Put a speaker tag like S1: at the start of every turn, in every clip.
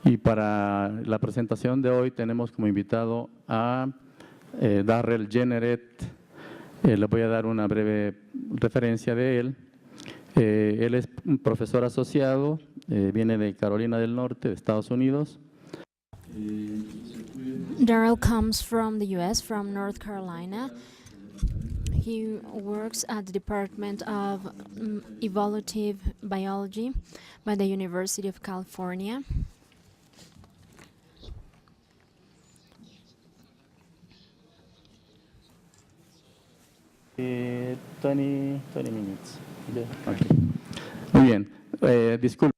S1: Y para la presentación de hoy tenemos como invitado a Darrell Jenneret. Le voy a dar una breve referencia de él. Él es un profesor asociado, viene de Carolina del Norte, de Estados Unidos.
S2: Darrell comes from the U.S., from North Carolina. He works at the Department of Evolutive Biology by the University of California.
S1: Eh, 20 minutes. Yeah. Okay. Muy bien. Disculpe.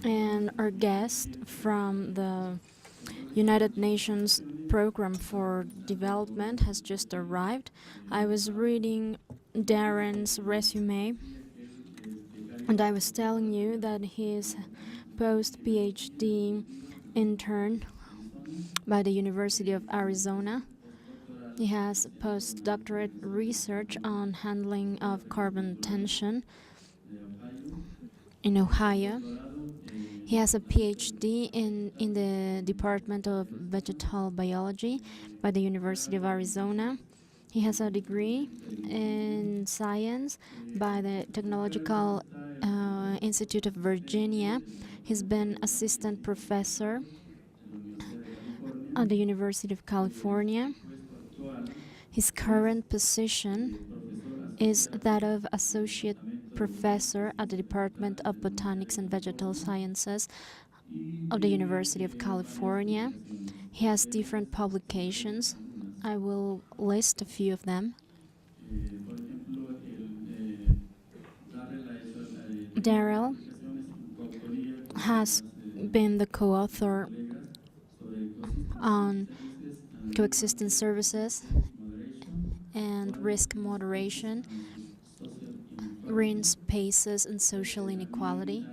S2: And our guest from the United Nations Program for Development has just arrived. I was reading Darren's resume, and I was telling you that he's post-PhD intern by the University of Arizona. He has postdoctorate research on handling of carbon tension in Ohio. He has a PhD in the Department of Vegetal Biology by the University of Arizona. He has a degree in science by the Technological Institute of Virginia. He's been assistant professor at the University of California. His current position is that of associate professor at the Department of Botanics and Vegetal Sciences of the University of California. He has different publications. I will list a few of them. Darrell has been the co-author on coexistence services and risk moderation, green spaces and social inequality.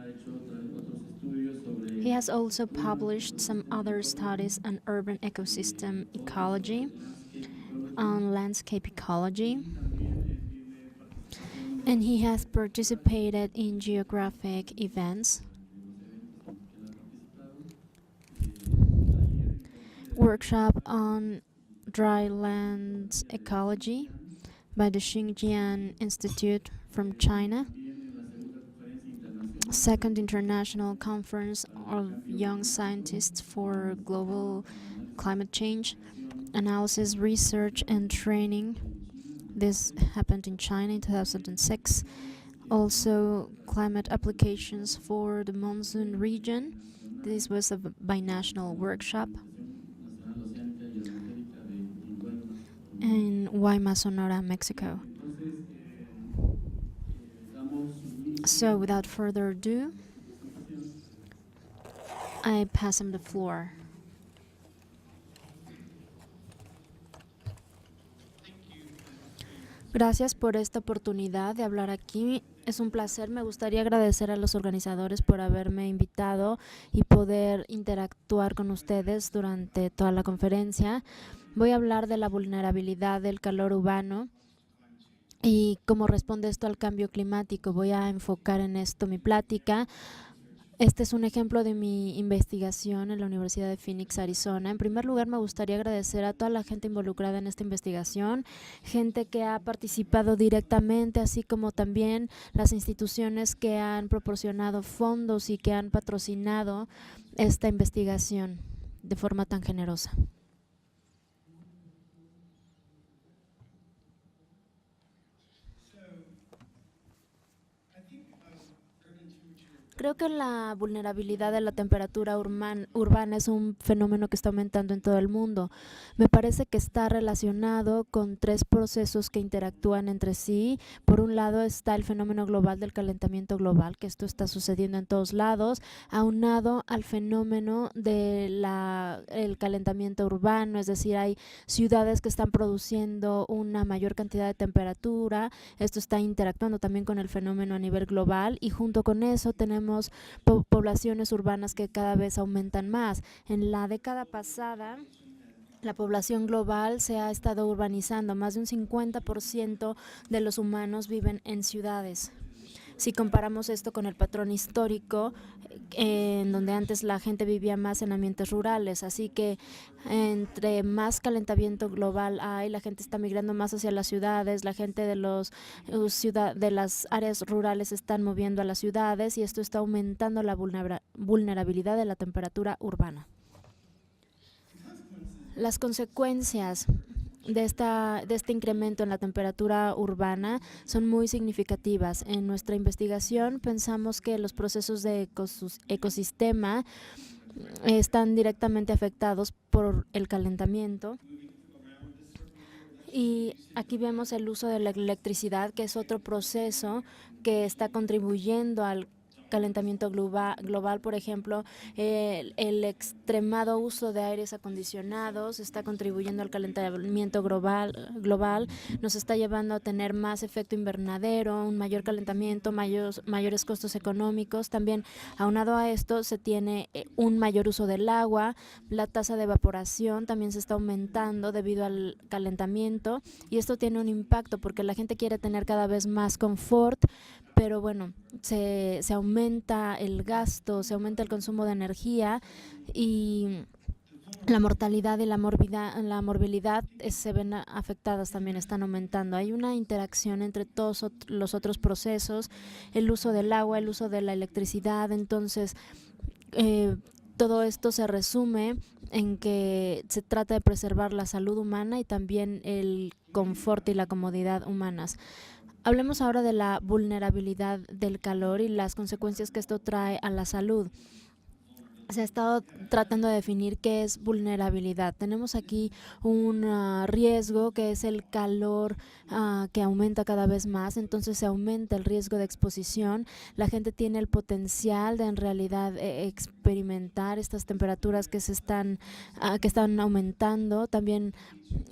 S2: He has also published some other studies on urban ecosystem ecology, on landscape ecology, and he has participated in geographic events, workshop on dryland ecology by the Xinjiang Institute from China, Second International Conference of Young Scientists for Global Climate Change, Analysis, Research and Training. This happened in China in 2006. Also, climate applications for the monsoon region. This was a binational workshop in Guaymas, Sonora, Mexico. So, without further ado, I pass him the floor. Gracias por esta oportunidad de hablar aquí. Es un placer. Me gustaría agradecer a los organizadores por haberme invitado y poder interactuar con ustedes durante toda la conferencia. Voy a hablar de la vulnerabilidad del calor urbano y cómo responde esto al cambio climático. Voy a enfocar en esto mi plática. Este es un ejemplo de mi investigación en la Universidad de Phoenix, Arizona. En primer lugar, me gustaría agradecer a toda la gente involucrada en esta investigación, gente que ha participado directamente, así como también las instituciones que han proporcionado fondos y que han patrocinado esta investigación de forma tan generosa. Creo que la vulnerabilidad de la temperatura urbana es un fenómeno que está aumentando en todo el mundo. Me parece que está relacionado con tres procesos que interactúan entre sí. Por un lado está el fenómeno global del calentamiento global, que esto está sucediendo en todos lados, aunado al fenómeno del calentamiento urbano, es decir, hay ciudades que están produciendo una mayor cantidad de temperatura. Esto está interactuando también con el fenómeno a nivel global y junto con eso tenemos poblaciones urbanas que cada vez aumentan más. En la década pasada, la población global se ha estado urbanizando. Más de un 50% de los humanos viven en ciudades. si comparamos esto con el patrón histórico, en donde antes la gente vivía más en ambientes rurales. Así que entre más calentamiento global hay, la gente está migrando más hacia las ciudades, la gente de las áreas rurales se están moviendo a las ciudades, y esto está aumentando la vulnerabilidad de la temperatura urbana. Las consecuencias de este incremento en la temperatura urbana son muy significativas. En nuestra investigación pensamos que los procesos de ecosistema están directamente afectados por el calentamiento. Y aquí vemos el uso de la electricidad, que es otro proceso que está contribuyendo al calentamiento global. Por ejemplo, el extremado uso de aires acondicionados está contribuyendo al calentamiento global, nos está llevando a tener más efecto invernadero, un mayor calentamiento, mayores costos económicos. También, aunado a esto, se tiene un mayor uso del agua, la tasa de evaporación también se está aumentando debido al calentamiento, y esto tiene un impacto porque la gente quiere tener cada vez más confort, pero bueno, se aumenta el gasto, se aumenta el consumo de energía, y la mortalidad y la morbilidad se ven afectadas, también están aumentando. Hay una interacción entre todos los otros procesos, el uso del agua, el uso de la electricidad. Entonces, todo esto se resume en que se trata de preservar la salud humana y también el confort y la comodidad humanas. Hablemos ahora de la vulnerabilidad del calor y las consecuencias que esto trae a la salud. Se ha estado tratando de definir qué es vulnerabilidad. Tenemos aquí un riesgo, que es el calor que aumenta cada vez más, entonces se aumenta el riesgo de exposición. La gente tiene el potencial de en realidad experimentar estas temperaturas que están aumentando. También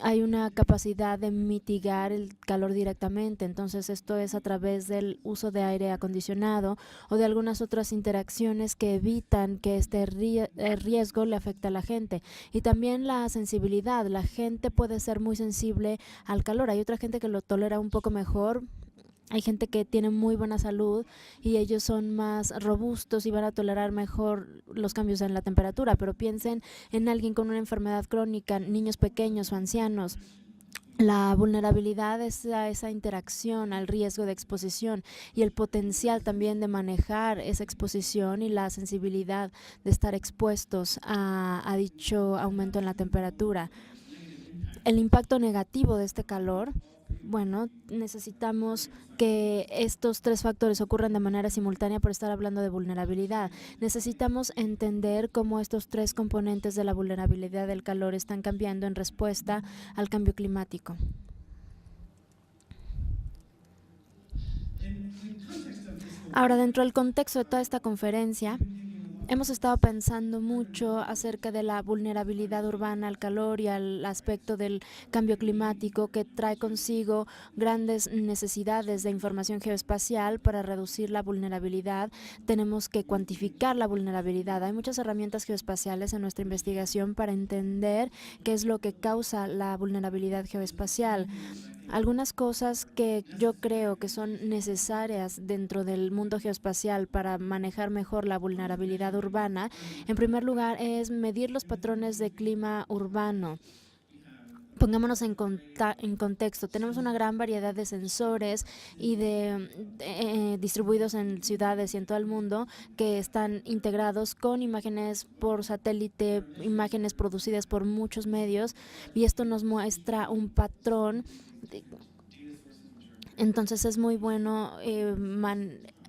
S2: hay una capacidad de mitigar el calor directamente, entonces esto es a través del uso de aire acondicionado o de algunas otras interacciones que evitan que este riesgo le afecte a la gente. Y también la sensibilidad. La gente puede ser muy sensible al calor. Hay otra gente que lo tolera un poco mejor. Hay gente que tiene muy buena salud y ellos son más robustos y van a tolerar mejor los cambios en la temperatura, pero piensen en alguien con una enfermedad crónica, niños pequeños o ancianos. La vulnerabilidad es a esa interacción, al riesgo de exposición, y el potencial también de manejar esa exposición y la sensibilidad de estar expuestos a dicho aumento en la temperatura. El impacto negativo de este calor, bueno, necesitamos que estos tres factores ocurran de manera simultánea por estar hablando de vulnerabilidad. Necesitamos entender cómo estos tres componentes de la vulnerabilidad del calor están cambiando en respuesta al cambio climático. Ahora, dentro del contexto de toda esta conferencia, hemos estado pensando mucho acerca de la vulnerabilidad urbana al calor y al aspecto del cambio climático, que trae consigo grandes necesidades de información geoespacial para reducir la vulnerabilidad. Tenemos que cuantificar la vulnerabilidad. Hay muchas herramientas geoespaciales en nuestra investigación para entender qué es lo que causa la vulnerabilidad geoespacial. Algunas cosas que yo creo que son necesarias dentro del mundo geoespacial para manejar mejor la vulnerabilidad urbana, en primer lugar, es medir los patrones de clima urbano. Pongámonos en contexto. Tenemos una gran variedad de sensores y distribuidos en ciudades y en todo el mundo, que están integrados con imágenes por satélite, imágenes producidas por muchos medios, y esto nos muestra un patrón. Entonces es muy bueno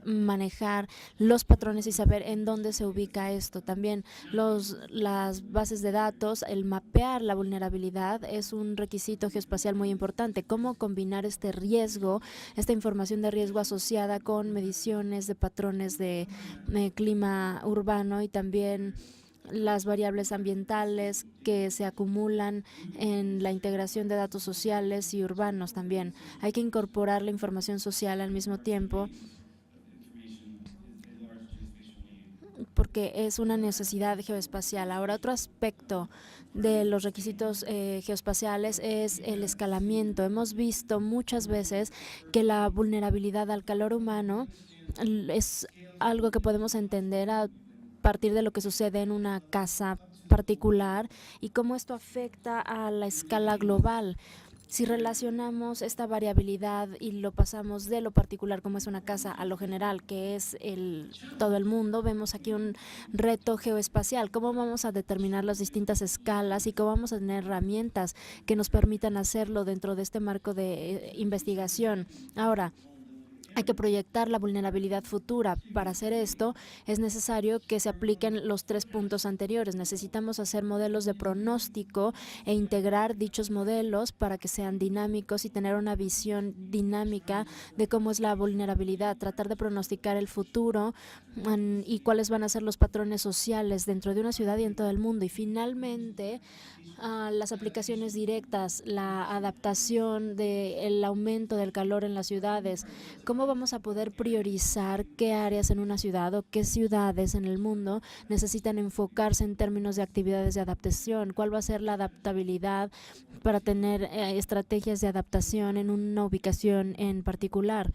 S2: manejar los patrones y saber en dónde se ubica esto. También las bases de datos, el mapear la vulnerabilidad es un requisito geoespacial muy importante. Cómo combinar este riesgo, esta información de riesgo asociada con mediciones de patrones de clima urbano, y también las variables ambientales que se acumulan en la integración de datos sociales y urbanos. También hay que incorporar la información social al mismo tiempo, porque es una necesidad geoespacial. Ahora, otro aspecto de los requisitos geoespaciales es el escalamiento. Hemos visto muchas veces que la vulnerabilidad al calor humano es algo que podemos entender a partir de lo que sucede en una casa particular y cómo esto afecta a la escala global. Si relacionamos esta variabilidad y lo pasamos de lo particular, como es una casa, a lo general, que es todo el mundo, vemos aquí un reto geoespacial. ¿Cómo vamos a determinar las distintas escalas y cómo vamos a tener herramientas que nos permitan hacerlo dentro de este marco de investigación? Ahora, hay que proyectar la vulnerabilidad futura. Para hacer esto, es necesario que se apliquen los 3 puntos anteriores. Necesitamos hacer modelos de pronóstico e integrar dichos modelos para que sean dinámicos y tener una visión dinámica de cómo es la vulnerabilidad, tratar de pronosticar el futuro y cuáles van a ser los patrones sociales dentro de una ciudad y en todo el mundo. Y finalmente, las aplicaciones directas, la adaptación del aumento del calor en las ciudades. ¿Cómo vamos a poder priorizar qué áreas en una ciudad o qué ciudades en el mundo necesitan enfocarse en términos de actividades de adaptación? ¿Cuál va a ser la adaptabilidad para tener estrategias de adaptación en una ubicación en particular?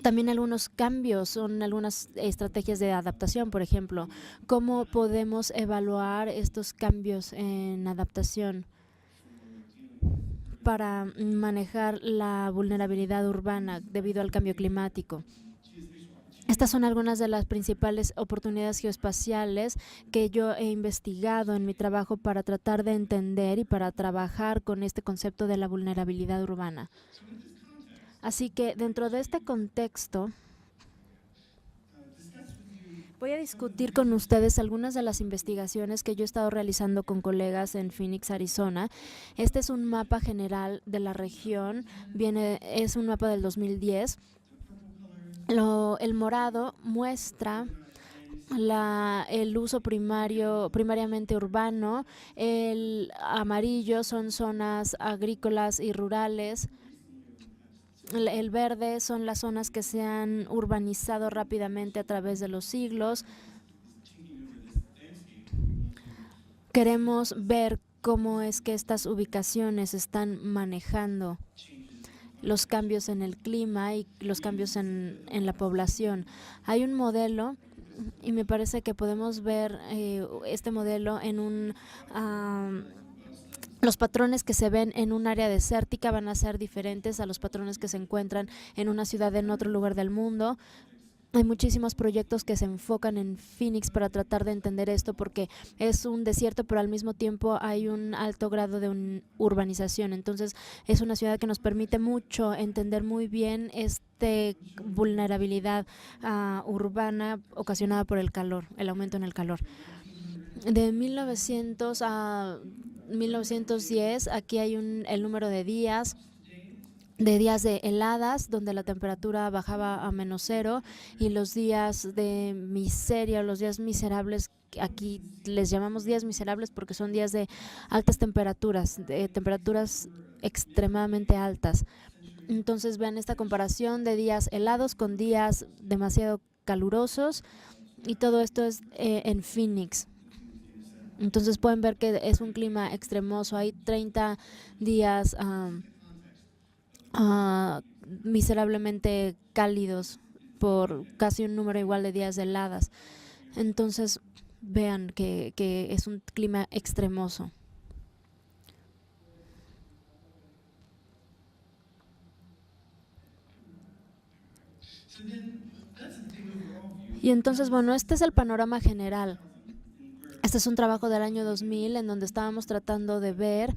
S2: También algunos cambios son algunas estrategias de adaptación, por ejemplo. ¿Cómo podemos evaluar estos cambios en adaptación para manejar la vulnerabilidad urbana debido al cambio climático? Estas son algunas de las principales oportunidades geoespaciales que yo he investigado en mi trabajo para tratar de entender y para trabajar con este concepto de la vulnerabilidad urbana. Así que dentro de este contexto, voy a discutir con ustedes algunas de las investigaciones que yo he estado realizando con colegas en Phoenix, Arizona. Este es un mapa general de la región, es un mapa del 2010. El morado muestra el uso primariamente urbano, el amarillo son zonas agrícolas y rurales. El verde son las zonas que se han urbanizado rápidamente a través de los siglos. Queremos ver cómo es que estas ubicaciones están manejando los cambios en el clima y los cambios en la población. Hay un modelo y me parece que podemos ver este modelo en los patrones que se ven en un área desértica van a ser diferentes a los patrones que se encuentran en una ciudad en otro lugar del mundo. Hay muchísimos proyectos que se enfocan en Phoenix para tratar de entender esto porque es un desierto, pero al mismo tiempo hay un alto grado de urbanización. Entonces, es una ciudad que nos permite mucho entender muy bien esta vulnerabilidad urbana ocasionada por el calor, el aumento en el calor. De 1900 a 1910, aquí hay el número de días de heladas, donde la temperatura bajaba a -0, y los días de miseria, los días miserables, aquí les llamamos días miserables porque son días de altas temperaturas, de temperaturas extremadamente altas. Entonces vean esta comparación de días helados con días demasiado calurosos, y todo esto es en Phoenix. Entonces pueden ver que es un clima extremoso. Hay 30 días miserablemente cálidos por casi un número igual de días de heladas. Entonces vean que es un clima extremoso. Y entonces, bueno, este es el panorama general. Este es un trabajo del año 2000 en donde estábamos tratando de ver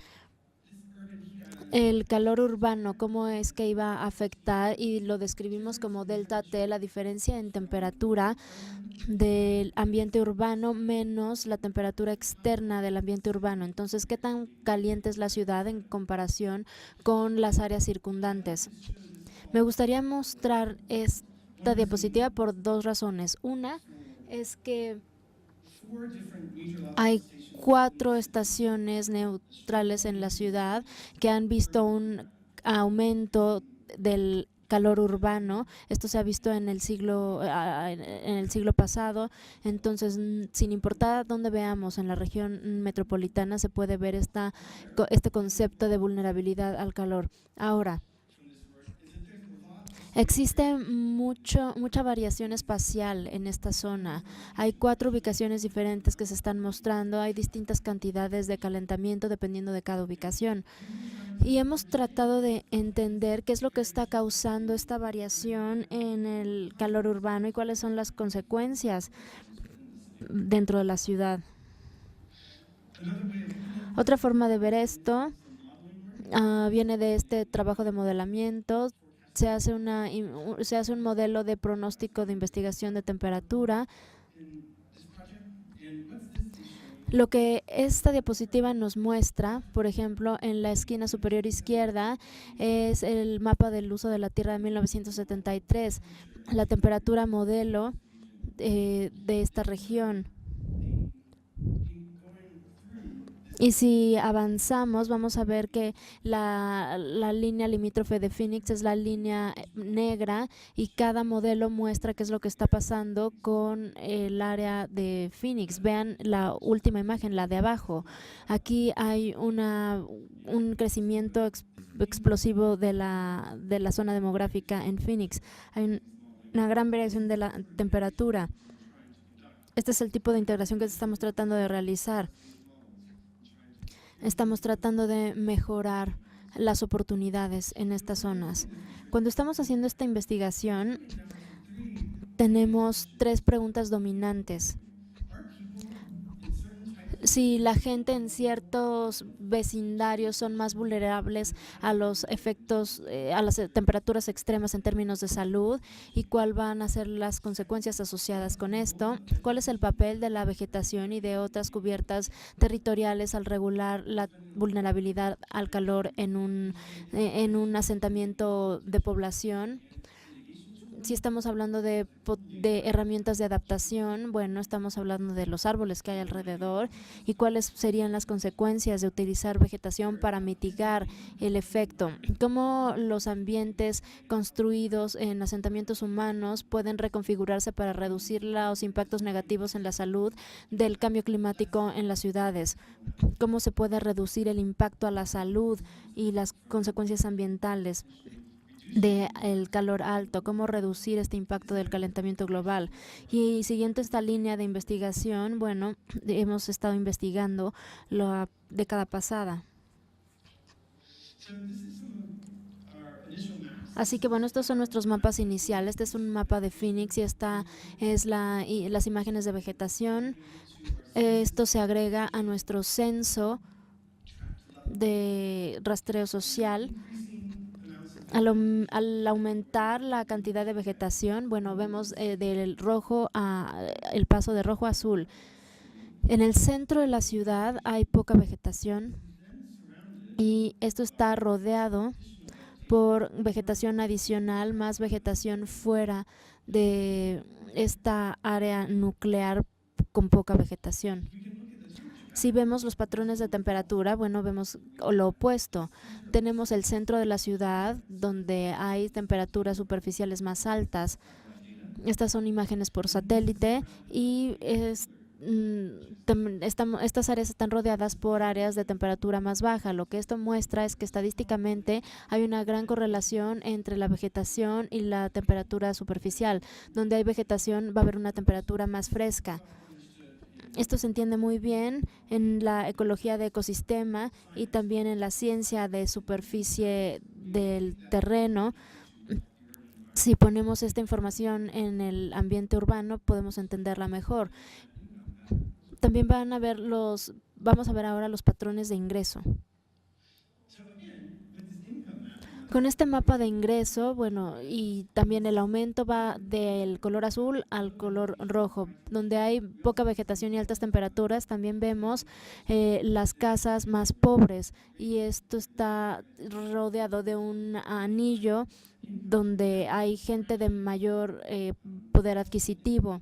S2: el calor urbano, cómo es que iba a afectar, y lo describimos como delta T, la diferencia en temperatura del ambiente urbano menos la temperatura externa del ambiente urbano. Entonces, ¿qué tan caliente es la ciudad en comparación con las áreas circundantes? Me gustaría mostrar esta diapositiva por 2 razones. Una es que hay 4 estaciones neutrales en la ciudad que han visto un aumento del calor urbano. Esto se ha visto en el siglo pasado. Entonces, sin importar dónde veamos en la región metropolitana, se puede ver este concepto de vulnerabilidad al calor. Ahora, Existe mucha variación espacial en esta zona. Hay 4 ubicaciones diferentes que se están mostrando. Hay distintas cantidades de calentamiento dependiendo de cada ubicación. Y hemos tratado de entender qué es lo que está causando esta variación en el calor urbano y cuáles son las consecuencias dentro de la ciudad. Otra forma de ver esto viene de este trabajo de modelamiento. Se hace un modelo de pronóstico de investigación de temperatura. Lo que esta diapositiva nos muestra, por ejemplo, en la esquina superior izquierda, es el mapa del uso de la Tierra de 1973, la temperatura modelo de esta región. Y si avanzamos, vamos a ver que la línea limítrofe de Phoenix es la línea negra y cada modelo muestra qué es lo que está pasando con el área de Phoenix. Vean la última imagen, la de abajo. Aquí hay un crecimiento explosivo de la zona demográfica en Phoenix. Hay una gran variación de la temperatura. Este es el tipo de integración que estamos tratando de realizar. Estamos tratando de mejorar las oportunidades en estas zonas. Cuando estamos haciendo esta investigación, tenemos 3 preguntas dominantes. Si la gente en ciertos vecindarios son más vulnerables a los efectos, a las temperaturas extremas en términos de salud, y cuáles van a ser las consecuencias asociadas con esto, cuál es el papel de la vegetación y de otras cubiertas territoriales al regular la vulnerabilidad al calor en un asentamiento de población. Si estamos hablando de herramientas de adaptación, bueno, estamos hablando de los árboles que hay alrededor y cuáles serían las consecuencias de utilizar vegetación para mitigar el efecto. Cómo los ambientes construidos en asentamientos humanos pueden reconfigurarse para reducir los impactos negativos en la salud del cambio climático en las ciudades. Cómo se puede reducir el impacto a la salud y las consecuencias ambientales del calor alto, cómo reducir este impacto del calentamiento global. Y siguiendo esta línea de investigación, bueno, hemos estado investigando la década pasada. Así que bueno, estos son nuestros mapas iniciales. Este es un mapa de Phoenix y esta es las imágenes de vegetación. Esto se agrega a nuestro censo de rastreo social. Al aumentar la cantidad de vegetación, bueno, vemos del rojo el paso de rojo a azul. En el centro de la ciudad hay poca vegetación y esto está rodeado por vegetación adicional, más vegetación fuera de esta área nuclear con poca vegetación. Si vemos los patrones de temperatura, bueno, vemos lo opuesto. Tenemos el centro de la ciudad, donde hay temperaturas superficiales más altas. Estas son imágenes por satélite y estas áreas están rodeadas por áreas de temperatura más baja. Lo que esto muestra es que estadísticamente hay una gran correlación entre la vegetación y la temperatura superficial. Donde hay vegetación va a haber una temperatura más fresca. Esto se entiende muy bien en la ecología de ecosistema y también en la ciencia de superficie del terreno. Si ponemos esta información en el ambiente urbano, podemos entenderla mejor. También vamos a ver ahora los patrones de ingreso. Con este mapa de ingreso, bueno, y también el aumento va del color azul al color rojo. Donde hay poca vegetación y altas temperaturas, también vemos las casas más pobres, y esto está rodeado de un anillo donde hay gente de mayor poder adquisitivo.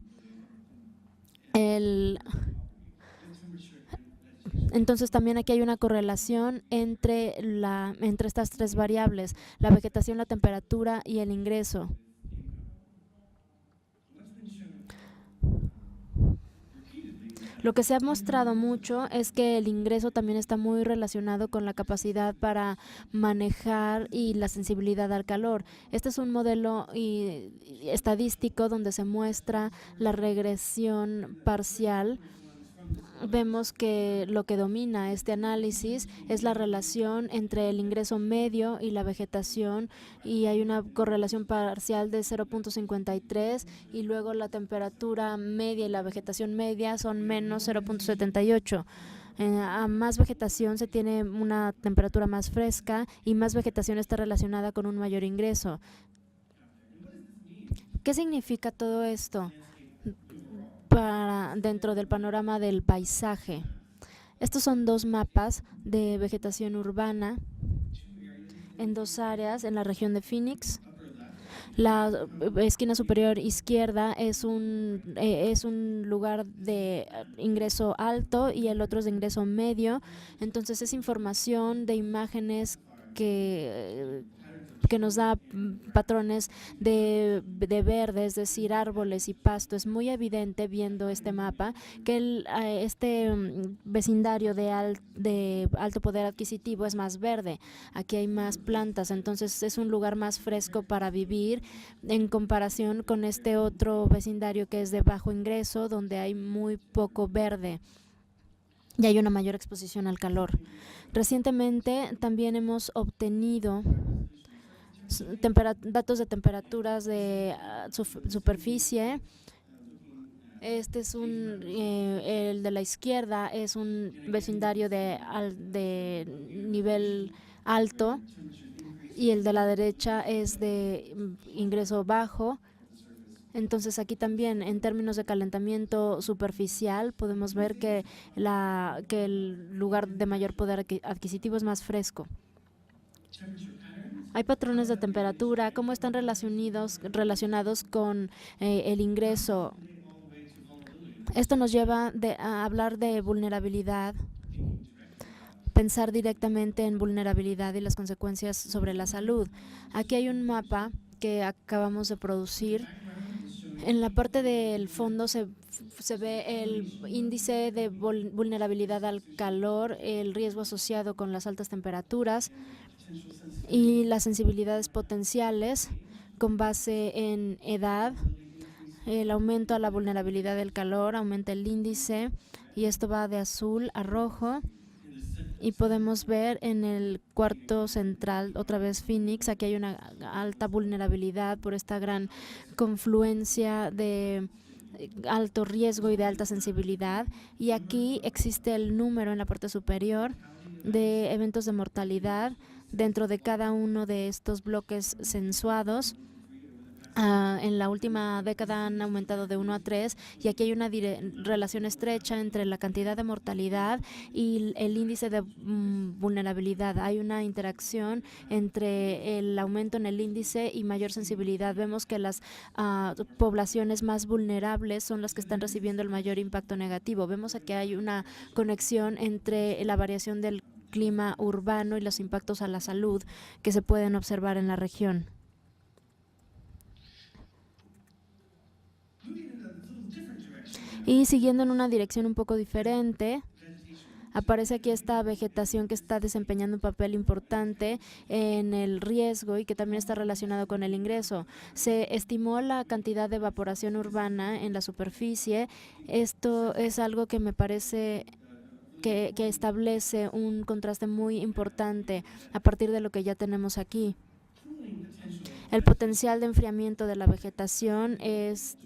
S2: Entonces también aquí hay una correlación entre estas 3 variables: la vegetación, la temperatura y el ingreso. Lo que se ha mostrado mucho es que el ingreso también está muy relacionado con la capacidad para manejar y la sensibilidad al calor. Este es un modelo estadístico donde se muestra la regresión parcial. Vemos que lo que domina este análisis es la relación entre el ingreso medio y la vegetación, y hay una correlación parcial de 0.53, y luego la temperatura media y la vegetación media son menos 0.78. A más vegetación se tiene una temperatura más fresca, y más vegetación está relacionada con un mayor ingreso. ¿Qué significa todo esto dentro del panorama del paisaje? Estos son dos mapas de vegetación urbana en dos áreas en la región de Phoenix. La esquina superior izquierda es un lugar de ingreso alto y el otro es de ingreso medio. Entonces es información de imágenes que nos da patrones de verde, es decir, árboles y pasto. Es muy evidente viendo este mapa que este vecindario de alto poder adquisitivo es más verde. Aquí hay más plantas, entonces es un lugar más fresco para vivir en comparación con este otro vecindario que es de bajo ingreso, donde hay muy poco verde y hay una mayor exposición al calor. Recientemente también hemos obtenido datos de temperaturas de superficie. Este es el de la izquierda es un vecindario de nivel alto, y el de la derecha es de ingreso bajo. Entonces aquí también, en términos de calentamiento superficial, podemos ver que el lugar de mayor poder adquisitivo es más fresco. Hay patrones de temperatura, cómo están relacionados con el ingreso. Esto nos lleva a hablar de vulnerabilidad, pensar directamente en vulnerabilidad y las consecuencias sobre la salud. Aquí hay un mapa que acabamos de producir. En la parte del fondo se ve el índice de vulnerabilidad al calor, el riesgo asociado con las altas temperaturas y las sensibilidades potenciales con base en edad. El aumento a la vulnerabilidad del calor aumenta el índice, y esto va de azul a rojo. Y podemos ver en el cuarto central, otra vez Phoenix, aquí hay una alta vulnerabilidad por esta gran confluencia de alto riesgo y de alta sensibilidad. Y aquí existe el número en la parte superior de eventos de mortalidad dentro de cada uno de estos bloques censuados. En la última década han aumentado de 1 a 3, y aquí hay una relación estrecha entre la cantidad de mortalidad y el índice de vulnerabilidad. Hay una interacción entre el aumento en el índice y mayor sensibilidad. Vemos que las poblaciones más vulnerables son las que están recibiendo el mayor impacto negativo. Vemos que hay una conexión entre la variación del clima urbano y los impactos a la salud que se pueden observar en la región. Y siguiendo en una dirección un poco diferente, aparece aquí esta vegetación que está desempeñando un papel importante en el riesgo y que también está relacionado con el ingreso. Se estimó la cantidad de evaporación urbana en la superficie. Esto es algo que me parece que establece un contraste muy importante a partir de lo que ya tenemos aquí. El potencial de enfriamiento de la vegetación es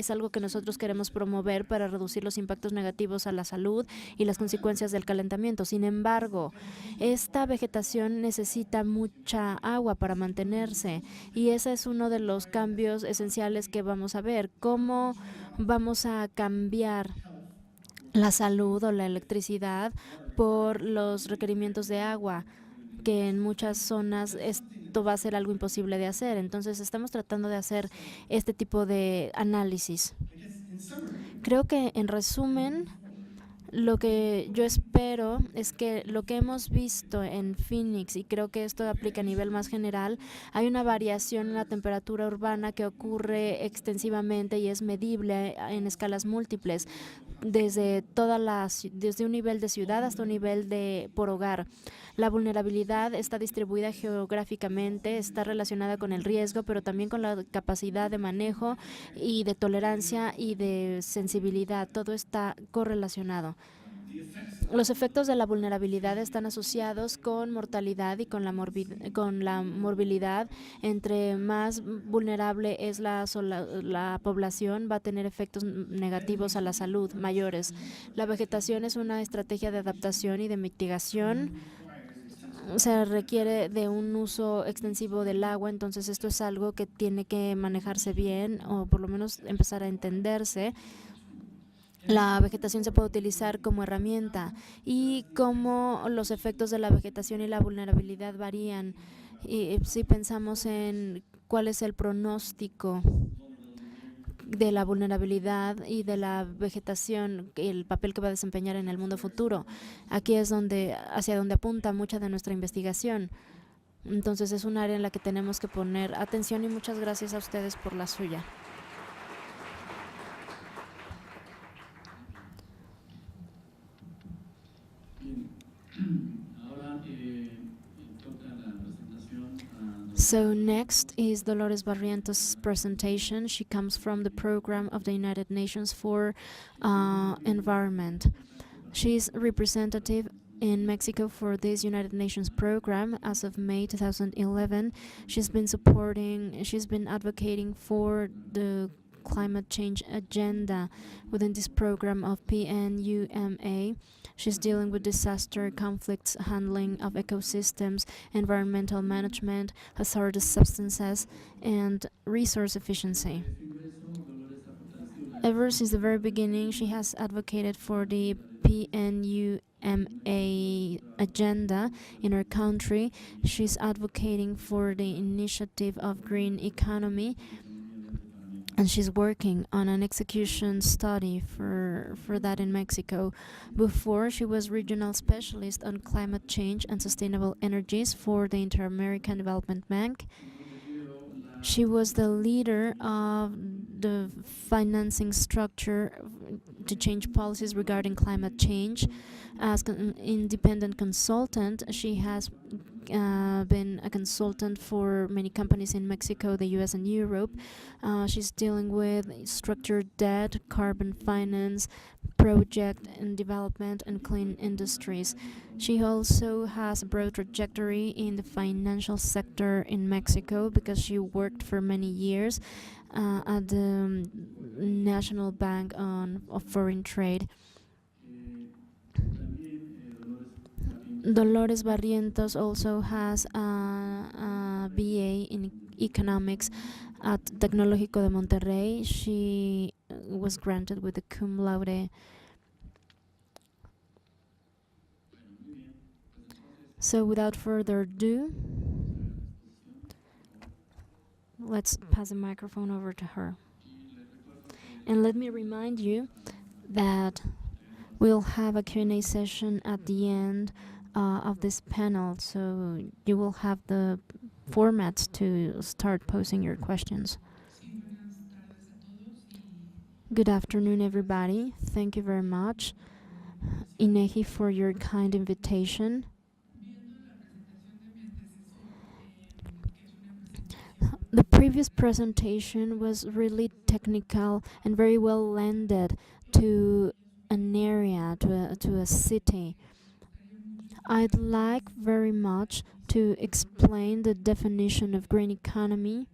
S2: algo que nosotros queremos promover para reducir los impactos negativos a la salud y las consecuencias del calentamiento. Sin embargo, esta vegetación necesita mucha agua para mantenerse, y ese es uno de los cambios esenciales que vamos a ver. ¿Cómo vamos a cambiar la salud o la electricidad por los requerimientos de agua, que en muchas zonas esto va a ser algo imposible de hacer? Entonces estamos tratando de hacer este tipo de análisis. Creo que en resumen Lo que yo espero es que lo que hemos visto en Phoenix, y creo que esto aplica a nivel más general, hay una variación en la temperatura urbana que ocurre extensivamente y es medible en escalas múltiples, desde un nivel de ciudad hasta un nivel de por hogar. La vulnerabilidad está distribuida geográficamente, está relacionada con el riesgo, pero también con la capacidad de manejo y de tolerancia y de sensibilidad. Todo está correlacionado. Los efectos de la vulnerabilidad están asociados con mortalidad y con la morbilidad. Entre más vulnerable es la población, va a tener efectos negativos a la salud mayores. La vegetación es una estrategia de adaptación y de mitigación. Se requiere de un uso extensivo del agua, entonces esto es algo que tiene que manejarse bien o por lo menos empezar a entenderse. La vegetación se puede utilizar como herramienta y cómo los efectos de la vegetación y la vulnerabilidad varían. Y si pensamos en cuál es el pronóstico de la vulnerabilidad y de la vegetación, el papel que va a desempeñar en el mundo futuro, aquí es hacia donde apunta mucha de nuestra investigación. Entonces es un área en la que tenemos que poner atención y muchas gracias a ustedes por la suya. So next is Dolores Barrientos' presentation. She comes from the program of the United Nations for Environment. She is representative in Mexico for this United Nations program as of May 2011. She's been advocating for the climate change agenda within this program of PNUMA. She's dealing with disaster, conflicts, handling of ecosystems, environmental management, hazardous substances, and resource efficiency. Ever since the very beginning, she has advocated for the PNUMA agenda in her country. She's advocating for the initiative of green economy, and she's working on an execution study for that in Mexico. Before, she was regional specialist on climate change and sustainable energies for the Inter-American Development Bank. She was the leader of the financing structure to change policies regarding climate change. As an independent consultant, she has been a consultant for many companies in Mexico, the US, and Europe. She's dealing with structured debt, carbon finance, project and development, and clean industries. She also has a broad trajectory in the financial sector in Mexico because she worked for many years at the National Bank of Foreign Trade. Dolores Barrientos also has a BA in economics at Tecnológico de Monterrey. She was granted with the cum laude. So without further ado, let's pass the microphone over to her. And let me remind you that we'll have a Q&A session at the end of this panel, so you will have the formats to start posing your questions. Good afternoon, everybody. Thank you very much, INEGI, for your kind invitation. The previous presentation was really technical and very well landed to an area, to a city. I'd like very much to explain the definition of green economy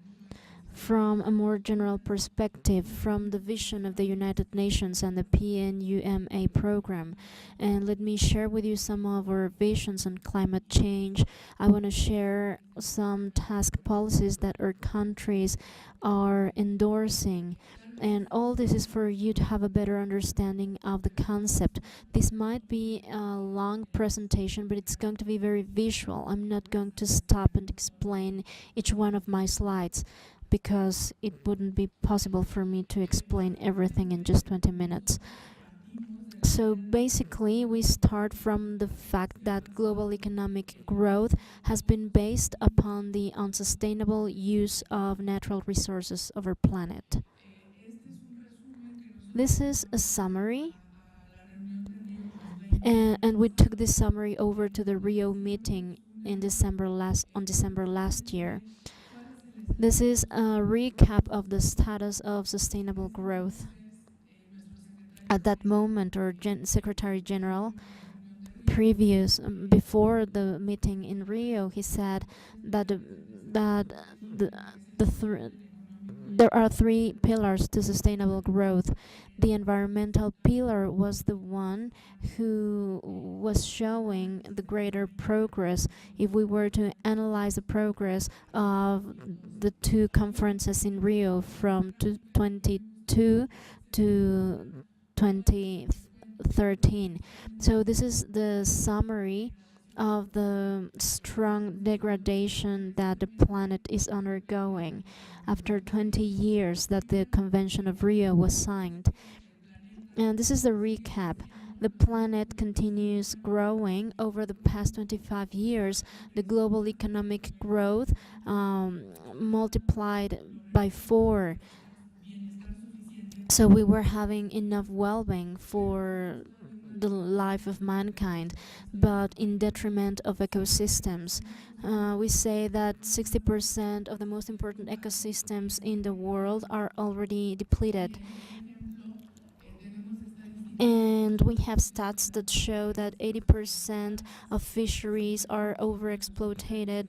S2: from a more general perspective, from the vision of the United Nations and the PNUMA program. And let me share with you some of our visions on climate change. I want to share some task policies that our countries are endorsing. And all this is for you to have a better understanding of the concept. This might be a long presentation, but it's going to be very visual. I'm not going to stop and explain each one of my slides, because it wouldn't be possible for me to explain everything in just 20 minutes. So basically, we start from the fact that global economic growth has been based upon the unsustainable use of natural resources of our planet. This is a summary, and we took this summary over to the Rio meeting in December last year. This is a recap of the status of sustainable growth. At that moment, our Secretary General, before the meeting in Rio, he said that there are three pillars to sustainable growth. The environmental pillar was the one who was showing the greater progress. If we were to analyze the progress of the two conferences in Rio from 2022 to 2013. So this is the summary of the strong degradation that the planet is undergoing after 20 years that the Convention of Rio was signed. And this is the recap. The planet continues growing over the past 25 years. The global economic growth multiplied by 4. So we were having enough well-being for the life of mankind, but in detriment of ecosystems. We say that 60% of the most important ecosystems in the world are already depleted. And we have stats that show that 80% of fisheries are overexploited.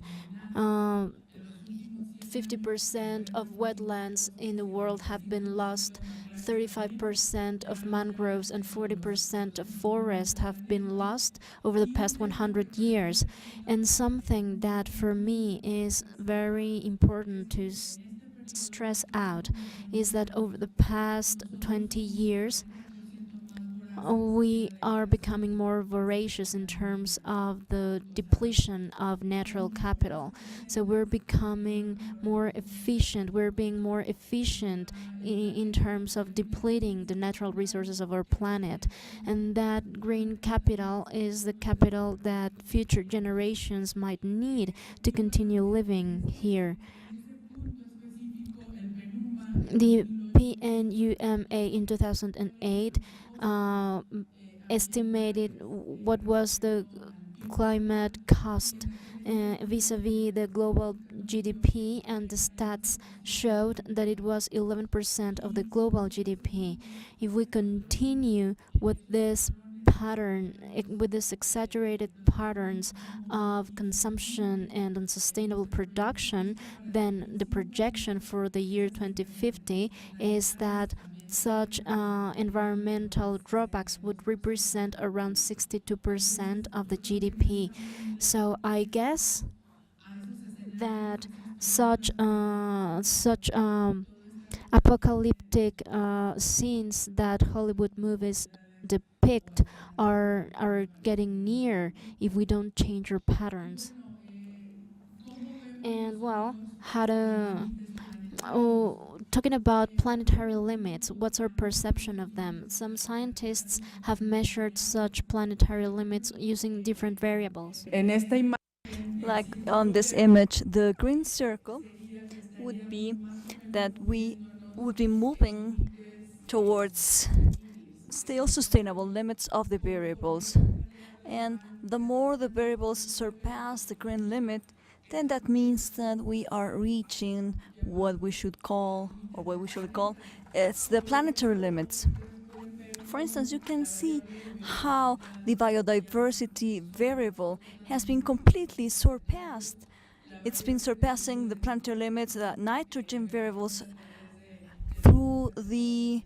S2: 50% of wetlands in the world have been lost. 35% of mangroves and 40% of forest have been lost over the past 100 years. And something that for me is very important to stress out is that over the past 20 years, we are becoming more voracious in terms of the depletion of natural capital. So we're becoming more efficient. We're being more efficient in terms of depleting the natural resources of our planet. And that green capital is the capital that future generations might need to continue living here. The PNUMA in 2008 estimated what was the climate cost vis-a-vis the global GDP, and the stats showed that it was 11% of the global GDP. If we continue with this pattern, with these exaggerated patterns of consumption and unsustainable production, then the projection for the year 2050 is that such environmental drawbacks would represent around 62% of the GDP. So I guess that such apocalyptic scenes that Hollywood movies depict are getting near if we don't change our patterns. And well, talking about planetary limits, what's our perception of them? Some scientists have measured such planetary limits using different variables.
S3: Like on this image, the green circle would be that we would be moving towards still sustainable limits of the variables. And the more the variables surpass the green limit, then that means that we are reaching what we should call it's the planetary limits. For instance, you can see how the biodiversity variable has been completely surpassed. It's been surpassing the planetary limits, the nitrogen variables, through the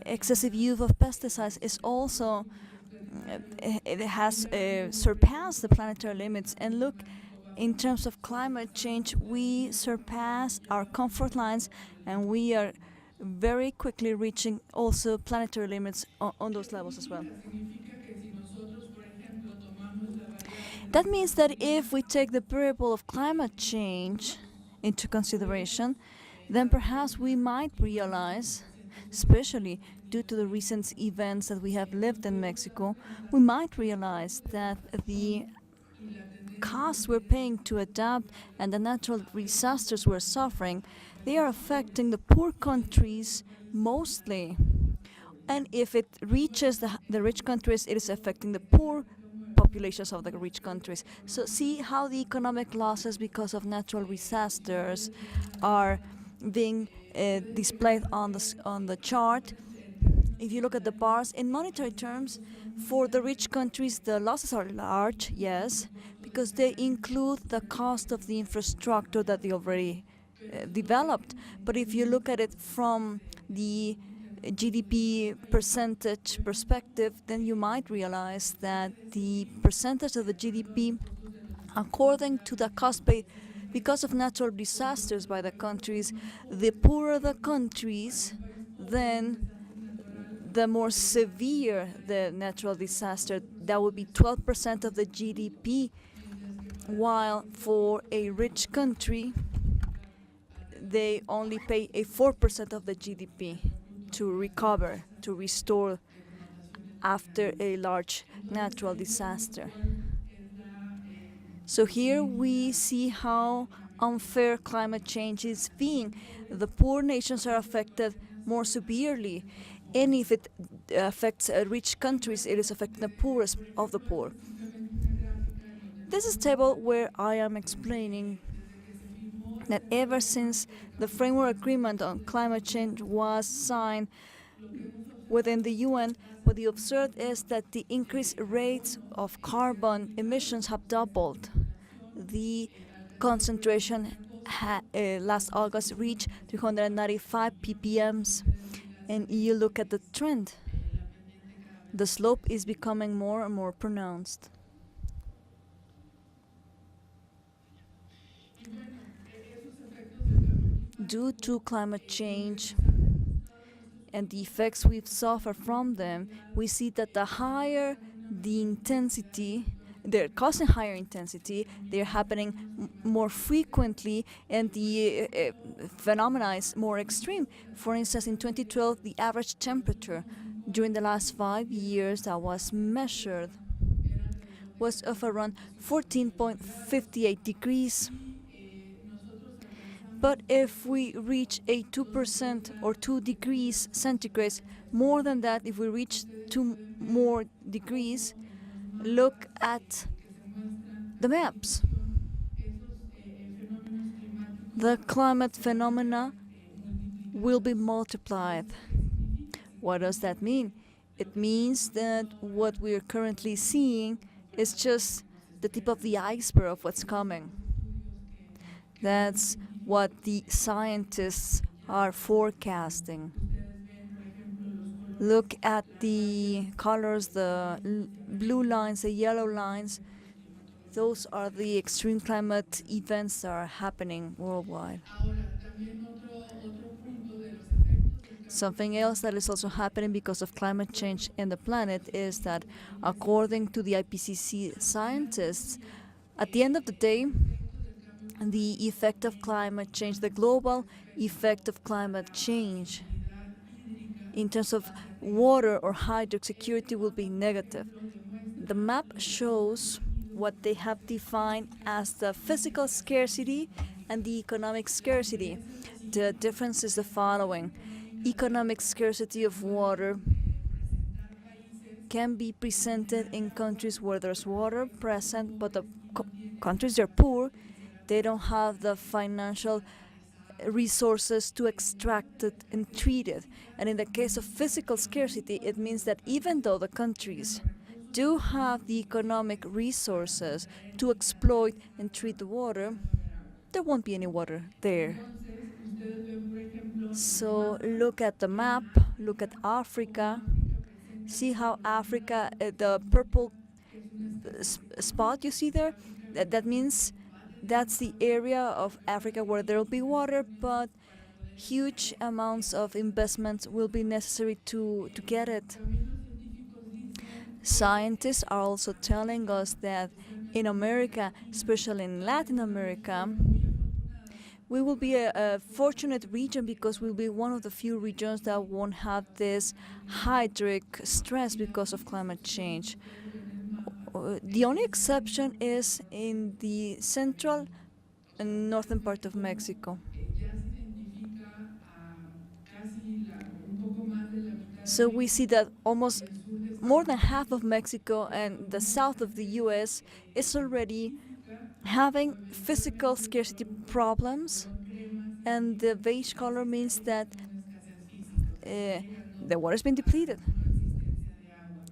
S3: excessive use of pesticides is also, it has surpassed the planetary limits. And look, in terms of climate change, we surpass our comfort lines, and we are very quickly reaching also planetary limits on those levels as well. That means that if we take the variable of climate change into consideration, then perhaps we might realize especially due to the recent events that we have lived in Mexico, we might realize that the costs we're paying to adapt and the natural disasters we're suffering, they are affecting the poor countries mostly. And if it reaches the rich countries, it is affecting the poor populations of the rich countries. So see how the economic losses because of natural disasters are being displayed on the chart. If you look at the bars, in monetary terms, for the rich countries, the losses are large, yes, because they include the cost of the infrastructure that they already developed. But if you look at it from the GDP percentage perspective, then you might realize that the percentage of the GDP, according to the cost paid because of natural disasters by the countries, the poorer the countries, then the more severe the natural disaster. That would be 12% of the GDP, while for a rich country, they only pay a 4% of the GDP to recover, to restore after a large natural disaster. So here we see how unfair climate change is being. The poor nations are affected more severely, and if it affects rich countries, it is affecting the poorest of the poor. This is a table where I am explaining that ever since the framework agreement on climate change was signed within the UN, what we observed is that the increased rates of carbon emissions have doubled. The concentration last August reached 395 ppms, and you look at the trend, the slope is becoming more and more pronounced. Due to climate change and the effects we've suffered from them, we see that the higher the intensity, they're causing higher intensity, they're happening more frequently, and the phenomena is more extreme. For instance, in 2012, the average temperature during the last 5 years that was measured was of around 14.58 degrees. But if we reach a 2% or 2 degrees centigrade, more than that, if we reach 2 more degrees, look at the maps. The climate phenomena will be multiplied. What does that mean? It means that what we are currently seeing is just the tip of the iceberg of what's coming. That's what the scientists are forecasting. Look at the colors, the blue lines, the yellow lines. Those are the extreme climate events that are happening worldwide. Something else that is also happening because of climate change in the planet is that, according to the IPCC scientists, at the end of the day, the effect of climate change, the global effect of climate change in terms of water or hydro security will be negative. The map shows what they have defined as the physical scarcity and the economic scarcity. The difference is the following. Economic scarcity of water can be presented in countries where there's water present, but the countries are poor. They don't have the financial resources to extract it and treat it. And in the case of physical scarcity, it means that even though the countries do have the economic resources to exploit and treat the water, there won't be any water there. So look at the map, look at Africa, see how Africa, the purple spot you see there, that means that's the area of Africa where there will be water, but huge amounts of investments will be necessary to get it. Scientists are also telling us that in America, especially in Latin America, we will be a fortunate region because we'll be one of the few regions that won't have this hydric stress because of climate change. The only exception is in the central and northern part of Mexico. So we see that almost more than half of Mexico and the south of the US is already having physical scarcity problems, and the beige color means that the water has been depleted.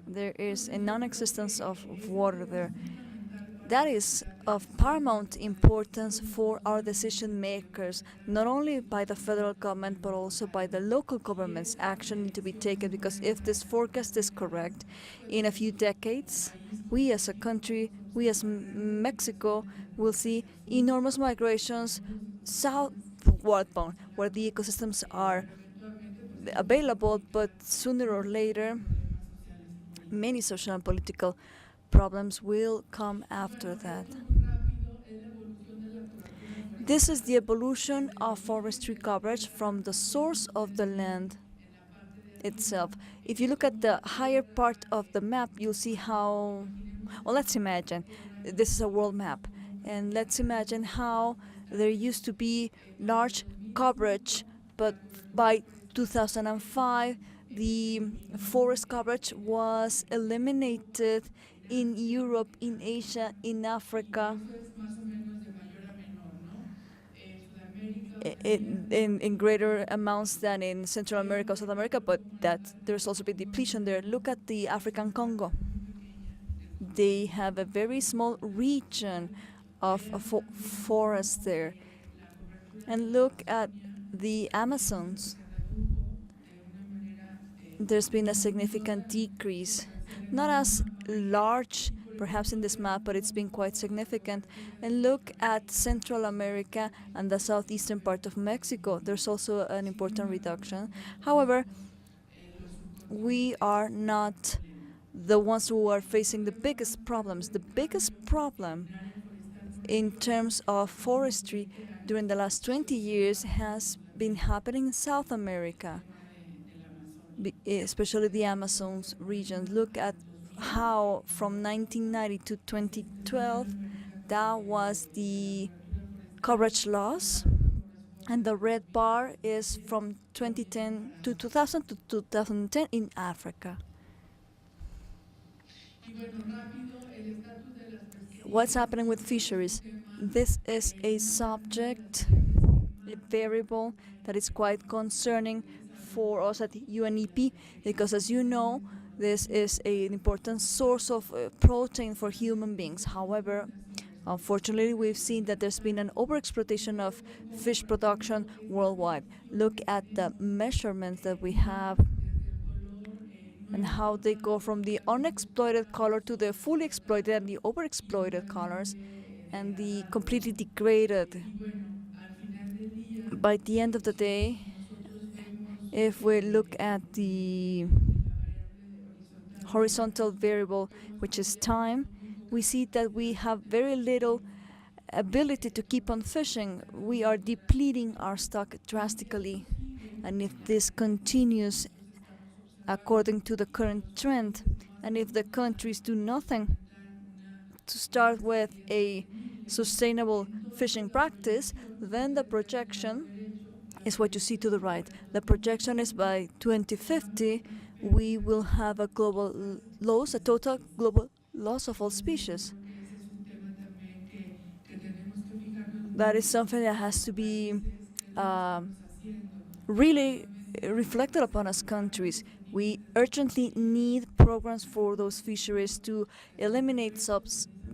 S3: There is a non-existence of water there. That is of paramount importance for our decision makers, not only by the federal government but also by the local governments. Action need to be taken, because if this forecast is correct, in a few decades, we as a country, we as Mexico, will see enormous migrations southward, where the ecosystems are available, but sooner or later, many social and political problems will come after that. This is the evolution of forestry coverage from the source of the land itself. If you look at the higher part of the map, you'll see how, well, let's imagine this is a world map, and let's imagine how there used to be large coverage, but by 2005, the forest coverage was eliminated in Europe, in Asia, in Africa, in greater amounts than in Central America or South America, but that there's also been depletion there. Look at the African Congo. They have a very small region of forest there. And look at the Amazons. There's been a significant decrease, not as large perhaps in this map, but it's been quite significant. And look at Central America and the southeastern part of Mexico. There's also an important reduction. However, we are not the ones who are facing the biggest problems. The biggest problem in terms of forestry during the last 20 years has been happening in South America, especially the Amazons region. Look at how from 1990 to 2012, that was the coverage loss, and the red bar is from 2010 to 2000 to 2010 in Africa. What's happening with fisheries? This is a subject, a variable that is quite concerning for us at UNEP, because as you know, this is an important source of protein for human beings. However, unfortunately, we've seen that there's been an overexploitation of fish production worldwide. Look at the measurements that we have and how they go from the unexploited color to the fully exploited and the overexploited colors and the completely degraded. By the end of the day, if we look at the horizontal variable, which is time, we see that we have very little ability to keep on fishing. We are depleting our stock drastically, and if this continues according to the current trend, and if the countries do nothing to start with a sustainable fishing practice, then the projection is what you see to the right. The projection is by 2050, we will have a global loss, a total global loss of all species. That is something that has to be really reflected upon as countries. We urgently need programs for those fisheries to eliminate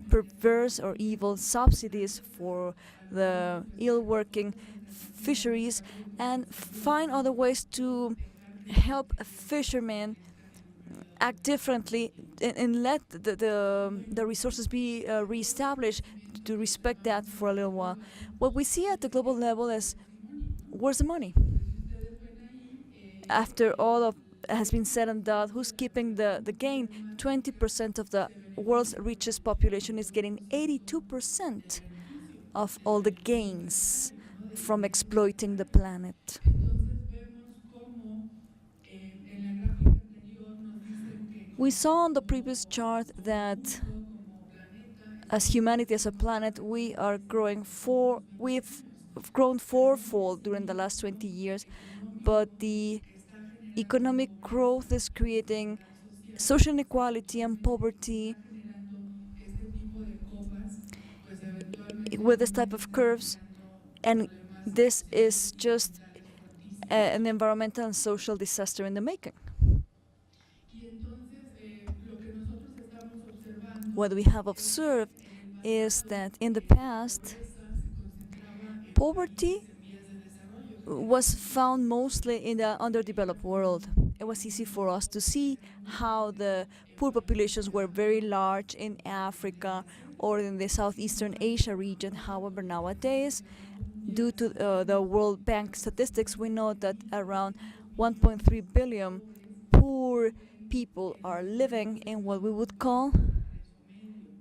S3: perverse or evil subsidies for the ill-working fisheries and find other ways to help fishermen act differently and let the resources be reestablished to respect that for a little while. What we see at the global level is, where's the money? After all of has been said and done, who's keeping the gain? 20% of the world's richest population is getting 82% of all the gains from exploiting the planet. We saw on the previous chart that as humanity, as a planet, we've grown fourfold during the last 20 years, but the economic growth is creating social inequality and poverty with this type of curves, and this is just an environmental and social disaster in the making. What we have observed is that in the past, poverty was found mostly in the underdeveloped world. It was easy for us to see how the poor populations were very large in Africa or in the Southeastern Asia region. However, nowadays, due to the World Bank statistics, we know that around 1.3 billion poor people are living in what we would call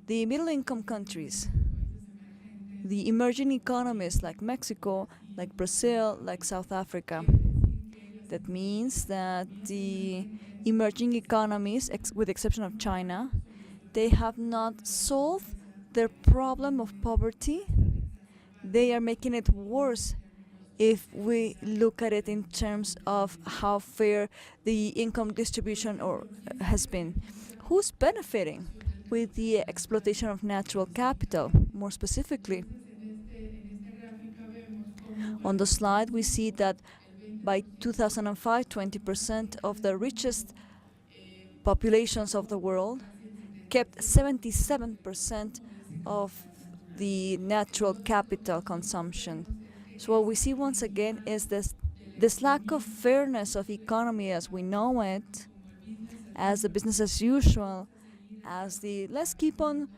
S3: the middle-income countries. The emerging economies like Mexico, like Brazil, like South Africa. That means that the emerging economies, with the exception of China, they have not solved their problem of poverty. They are making it worse if we look at it in terms of how fair the income distribution has been. Who's benefiting with the exploitation of natural capital, more specifically? On the slide, we see that by 2005, 20% of the richest populations of the world kept 77% of the natural capital consumption. So what we see once again is this lack of fairness of economy as we know it, as the business as usual, as the let's keep on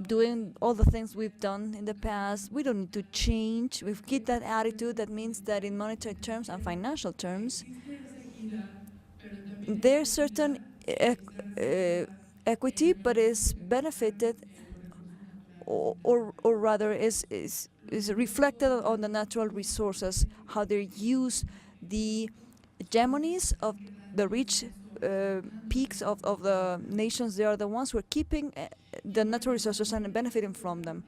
S3: doing all the things we've done in the past. We don't need to change. We've kept that attitude. That means that in monetary terms and financial terms, there's certain equity, but is benefited, or rather is reflected on the natural resources, how they use the hegemonies of the rich peaks of the nations. They are the ones who are keeping the natural resources and benefiting from them.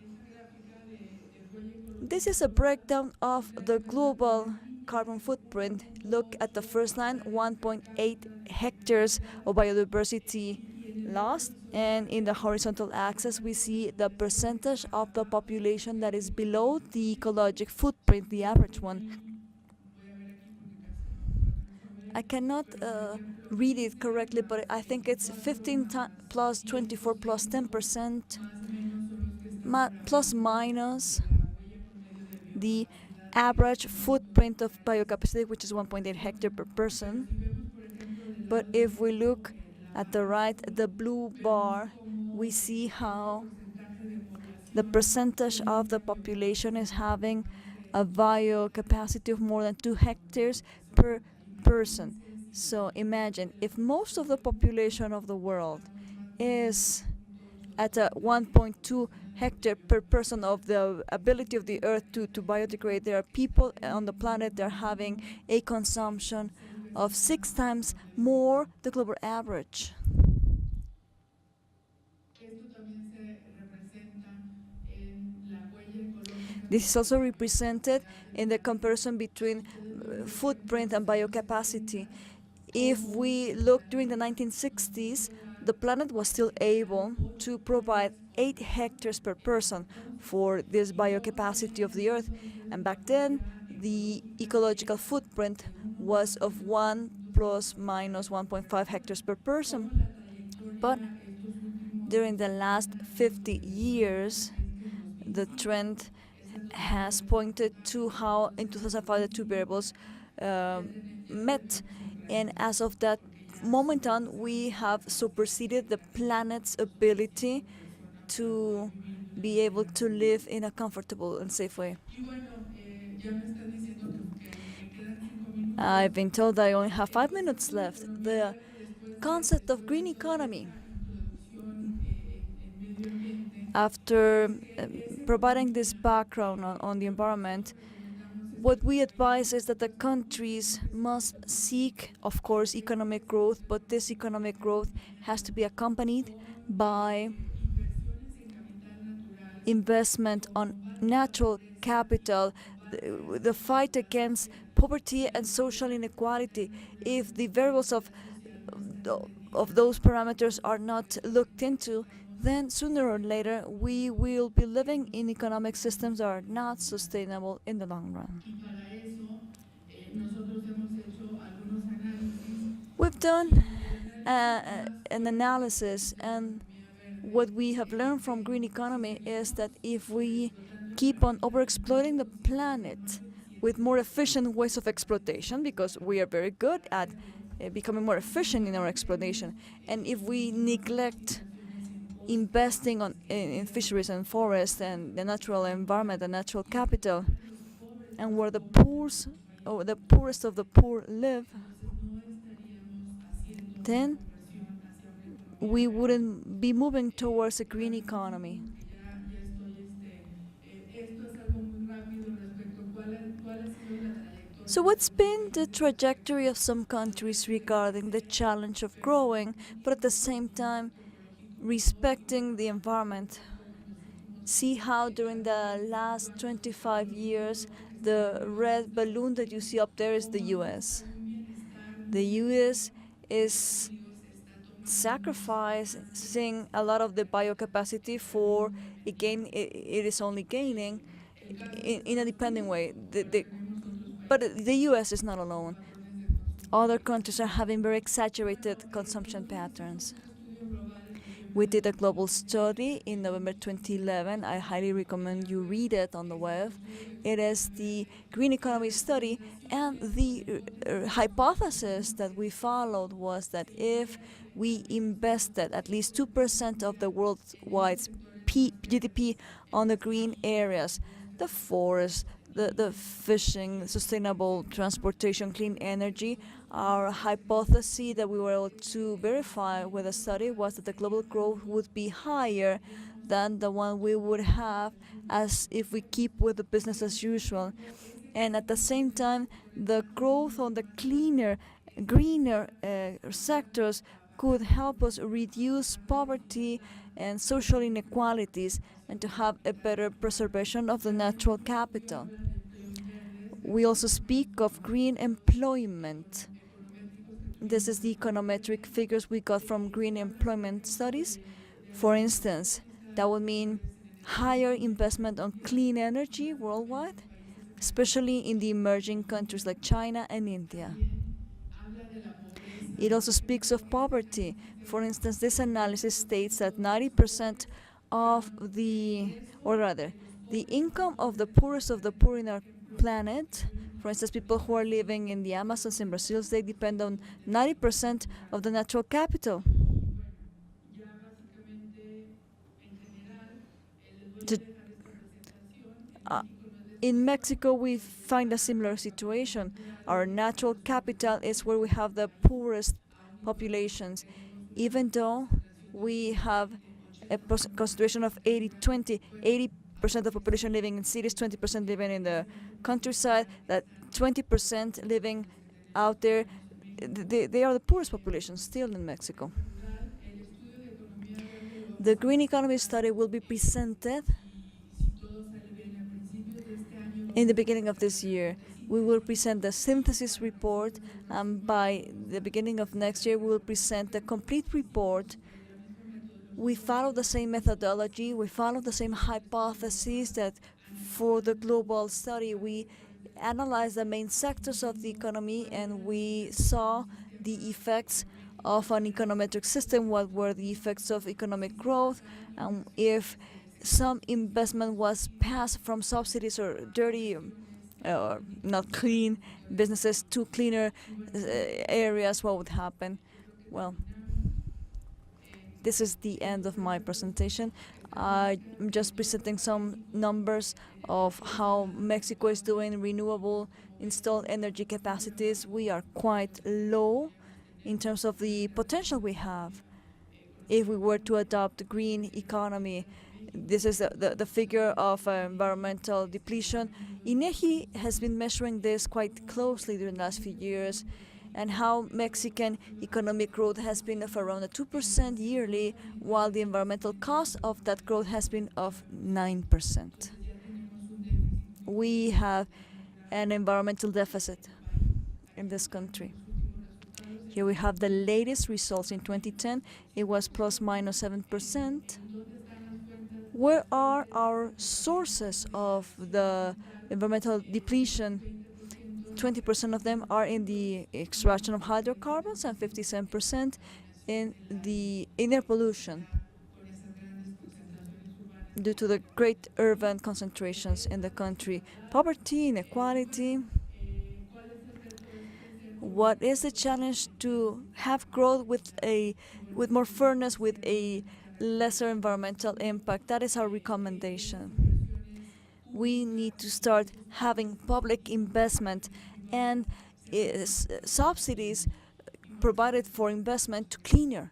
S3: This is a breakdown of the global carbon footprint. Look at the first line, 1.8 hectares of biodiversity lost, and in the horizontal axis we see the percentage of the population that is below the ecologic footprint, the average one. I cannot read it correctly, but I think it's 15 plus 24 plus 10% plus minus the average footprint of biocapacity, which is 1.8 hectare per person. But if we look at the right, the blue bar, we see how the percentage of the population is having a biocapacity of more than 2 hectares per person. So imagine if most of the population of the world is at a 1.2 hectare per person of the ability of the earth to biodegrade. There are people on the planet that are having a consumption of 6 times more the global average. This is also represented in the comparison between footprint and biocapacity. If we look during the 1960s, the planet was still able to provide 8 hectares per person for this biocapacity of the earth. And back then, the ecological footprint was of 1 plus minus 1.5 hectares per person. But during the last 50 years, the trend has pointed to how in 2005 the two variables met. And as of that moment on, we have superseded the planet's ability to be able to live in a comfortable and safe way. I've been told that I only have 5 minutes left. The concept of green economy. After providing this background on the environment, What we advise is that the countries must seek, of course, economic growth, but this economic growth has to be accompanied by investment on natural capital, the fight against poverty and social inequality. If the variables of those parameters are not looked into, then sooner or later we will be living in economic systems that are not sustainable in the long run. We've done an analysis, and what we have learned from green economy is that if we keep on overexploiting the planet with more efficient ways of exploitation, because we are very good at becoming more efficient in our exploitation, and if we neglect investing in fisheries and forests and the natural environment, the natural capital, and where the poorest of the poor live, then we wouldn't be moving towards a green economy. So what's been the trajectory of some countries regarding the challenge of growing, but at the same time respecting the environment? See how during the last 25 years, the red balloon that you see up there is the US. The US is sacrificing a lot of the biocapacity for, again, it is only gaining in a dependent way. But the US is not alone. Other countries are having very exaggerated consumption patterns. We did a global study in November 2011. I highly recommend you read it on the web. It is the Green Economy Study, and the hypothesis that we followed was that if we invested at least 2% of the worldwide GDP on the green areas, the forest, the fishing, sustainable transportation, clean energy, our hypothesis that we were able to verify with the study was that the global growth would be higher than the one we would have as if we keep with the business as usual. And at the same time, the growth on the cleaner, greener sectors could help us reduce poverty and social inequalities and to have a better preservation of the natural capital. We also speak of green employment. This is the econometric figures we got from green employment studies. For instance, that would mean higher investment on clean energy worldwide, especially in the emerging countries like China and India. It also speaks of poverty. For instance, this analysis states that 90% of the income of the poorest of the poor in our planet, for instance, people who are living in the Amazons in Brazil, they depend on 90% of the natural capital. In Mexico, we find a similar situation. Our natural capital is where we have the poorest populations, even though we have a concentration of 80-20, 80% of the population living in cities, 20% living in the countryside, that 20% living out there, they are the poorest population still in Mexico. The Green Economy Study will be presented in the beginning of this year. We will present the synthesis report, and by the beginning of next year we will present the complete report. We follow the same methodology, we follow the same hypotheses that for the global study we analyzed the main sectors of the economy and we saw the effects of an econometric system, what were the effects of economic growth, and if some investment was passed from subsidies or dirty or not clean businesses to cleaner areas, what would happen? Well, this is the end of my presentation. I'm just presenting some numbers of how Mexico is doing renewable installed energy capacities. We are quite low in terms of the potential we have. If we were to adopt the green economy, This is the figure of environmental depletion. INEGI has been measuring this quite closely during the last few years, and how Mexican economic growth has been of around 2% yearly, while the environmental cost of that growth has been of 9%. We have an environmental deficit in this country. Here we have the latest results in 2010. It was plus minus 7%. Where are our sources of the environmental depletion? 20% of them are in the extraction of hydrocarbons and 57% in the air pollution due to the great urban concentrations in the country. Poverty, inequality. What is the challenge to have growth with more fairness, with a lesser environmental impact? That is our recommendation. We need to start having public investment and subsidies provided for investment to cleaner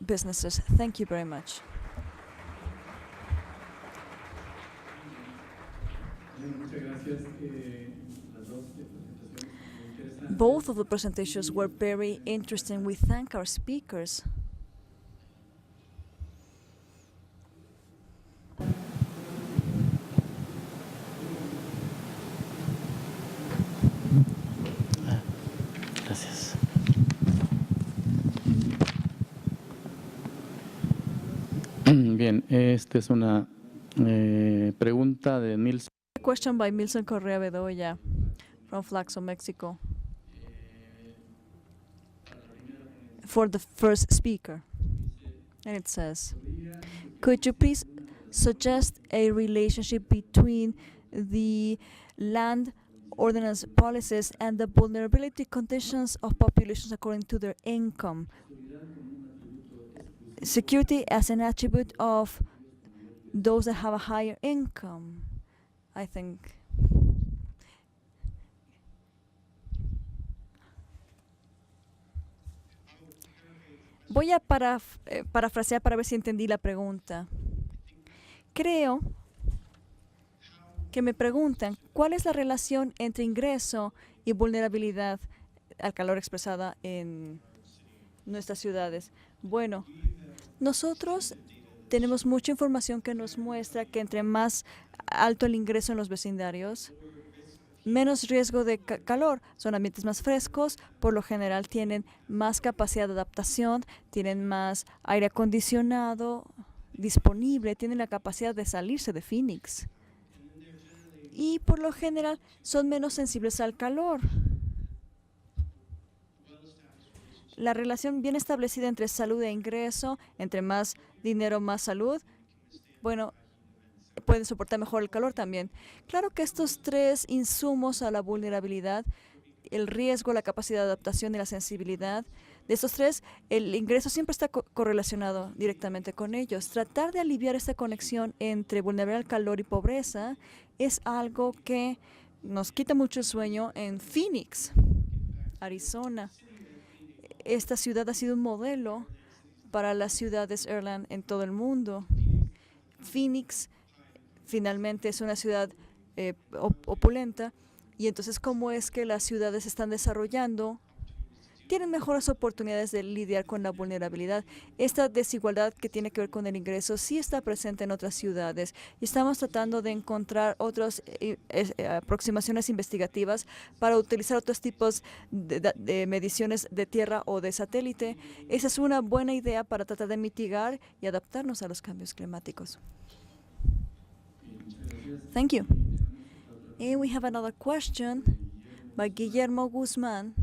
S3: businesses. Thank you very much. Both of the presentations were very interesting. We thank our speakers.
S1: Gracias. Bien, esta es una pregunta de Milson.
S3: A question by Milson Correa Bedoya from Flaxo, Mexico. For the first speaker. And it says, could you please suggest a relationship between the land ordinance policies and the vulnerability conditions of populations according to their income? Security as an attribute of those that have a higher income, I think. Voy a parafrasear para ver si entendí la pregunta. Creo que me preguntan cuál es la relación entre ingreso y vulnerabilidad al calor expresada en nuestras ciudades. Bueno, nosotros tenemos mucha información que nos muestra que entre más alto el ingreso en los vecindarios, menos riesgo de calor. Son ambientes más frescos, por lo general tienen más capacidad de adaptación, tienen más aire acondicionado disponible, tienen la capacidad de salirse de Phoenix. Y por lo general son menos sensibles al calor. La relación bien establecida entre salud e ingreso, entre más dinero, más salud, bueno, pueden soportar mejor el calor también. Claro que estos tres insumos a la vulnerabilidad, el riesgo, la capacidad de adaptación y la sensibilidad, de estos tres, el ingreso siempre está correlacionado directamente con ellos. Tratar de aliviar esta conexión entre vulnerabilidad al calor y pobreza es algo que nos quita mucho el sueño en Phoenix, Arizona. Esta ciudad ha sido un modelo para las ciudades Airland en todo el mundo. Phoenix finalmente es una ciudad opulenta, y entonces ¿cómo es que las ciudades se están desarrollando? Tienen mejores oportunidades de lidiar con la vulnerabilidad. Esta desigualdad que tiene que ver con el ingreso sí está presente en otras ciudades, y estamos tratando de encontrar otras aproximaciones investigativas para utilizar otros tipos de mediciones de tierra o de satélite. Esa es una buena idea para tratar de mitigar y adaptarnos a los cambios climáticos. Thank you. And we have another question by Guillermo Guzman.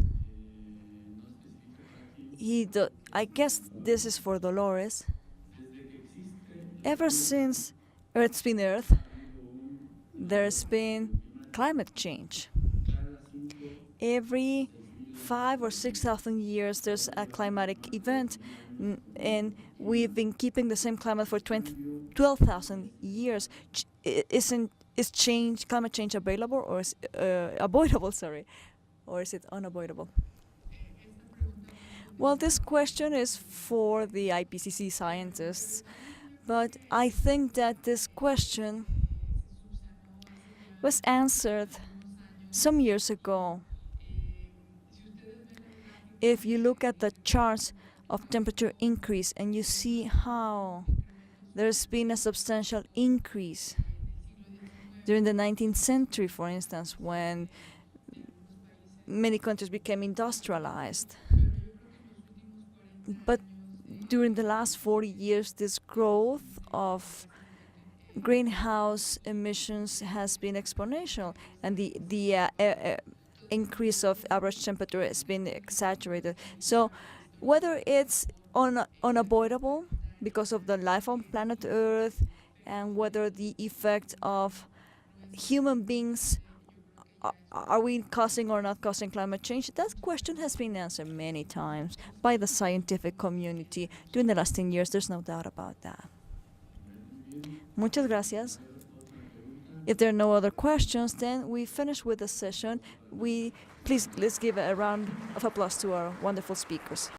S3: I guess this is for Dolores. Ever since Earth's been Earth, there's been climate change. Every 5,000 or 6,000 years, there's a climatic event, and we've been keeping the same climate for 12,000 years. Is climate change available, or is avoidable? Sorry, or is it unavoidable? Well, this question is for the IPCC scientists, But I think that this question was answered some years ago. If you look at the charts of temperature increase and you see how there's been a substantial increase during the 19th century, for instance, when many countries became industrialized. But during the last 40 years, this growth of greenhouse emissions has been exponential, and the increase of average temperature has been exaggerated. So whether it's unavoidable because of the life on planet Earth, and whether the effect of human beings, are we causing or not causing climate change? That question has been answered many times by the scientific community during the last 10 years. There's no doubt about that. Muchas gracias. If there are no other questions, then we finish with the session. Please, let's give a round of applause to our wonderful speakers.